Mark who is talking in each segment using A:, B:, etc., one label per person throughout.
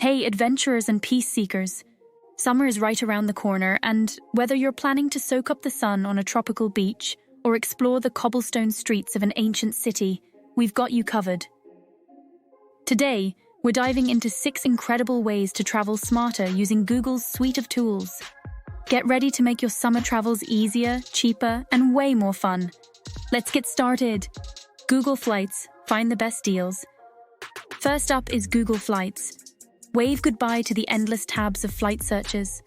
A: Hey, adventurers and peace seekers. Summer is right around the corner, and whether you're planning to soak up the sun on a tropical beach or explore the cobblestone streets of an ancient city, we've got you covered. Today, we're diving into 6 incredible ways to travel smarter using Google's suite of tools. Get ready to make your summer travels easier, cheaper, and way more fun. Let's get started. Google Flights. Find the best deals. First up is Google Flights. Wave goodbye to the endless tabs of flight searches.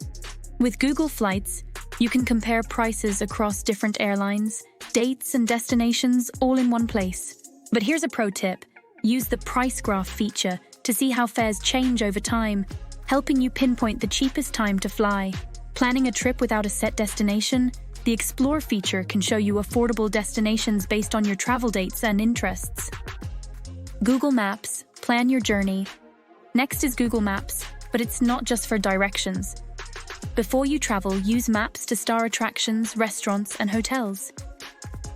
A: With Google Flights, you can compare prices across different airlines, dates, and destinations all in one place. But here's a pro tip. Use the price graph feature to see how fares change over time, helping you pinpoint the cheapest time to fly. Planning a trip without a set destination? The Explore feature can show you affordable destinations based on your travel dates and interests. Google Maps. Plan your journey. Next is Google Maps, but it's not just for directions. Before you travel, use maps to star attractions, restaurants, and hotels.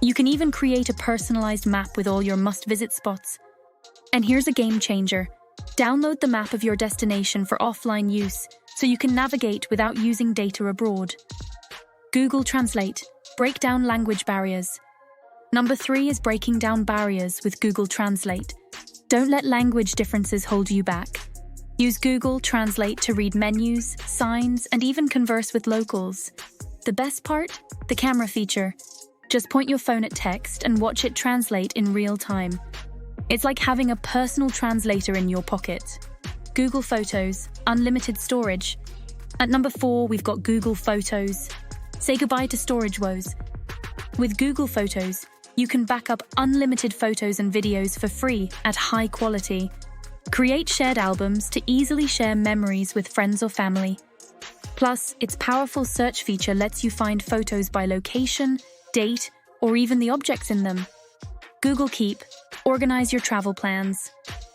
A: You can even create a personalized map with all your must-visit spots. And here's a game changer. Download the map of your destination for offline use so you can navigate without using data abroad. Google Translate. Break down language barriers. Number 3 is breaking down barriers with Google Translate. Don't let language differences hold you back. Use Google Translate to read menus, signs, and even converse with locals. The best part? The camera feature. Just point your phone at text and watch it translate in real time. It's like having a personal translator in your pocket. Google Photos. Unlimited storage. At number 4, we've got Google Photos. Say goodbye to storage woes. With Google Photos, you can back up unlimited photos and videos for free at high quality. Create shared albums to easily share memories with friends or family. Plus, its powerful search feature lets you find photos by location, date, or even the objects in them. Google Keep. Organize your travel plans.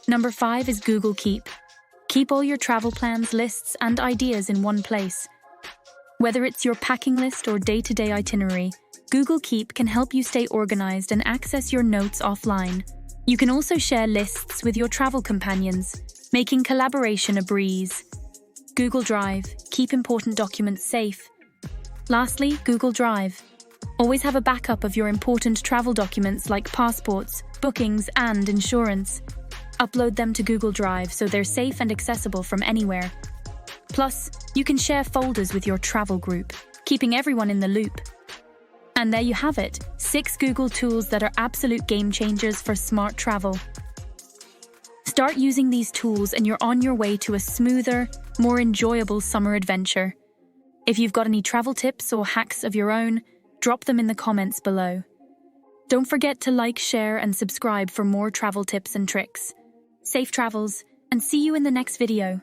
A: Number 5 is Google Keep. Keep all your travel plans, lists, and ideas in one place. Whether it's your packing list or day-to-day itinerary, Google Keep can help you stay organized and access your notes offline. You can also share lists with your travel companions, making collaboration a breeze. Google Drive. Keep important documents safe. Lastly, Google Drive. Always have a backup of your important travel documents like passports, bookings, and insurance. Upload them to Google Drive so they're safe and accessible from anywhere. Plus, you can share folders with your travel group, keeping everyone in the loop. And there you have it, 6 Google tools that are absolute game changers for smart travel. Start using these tools and you're on your way to a smoother, more enjoyable summer adventure. If you've got any travel tips or hacks of your own, drop them in the comments below. Don't forget to like, share, and subscribe for more travel tips and tricks. Safe travels, and see you in the next video.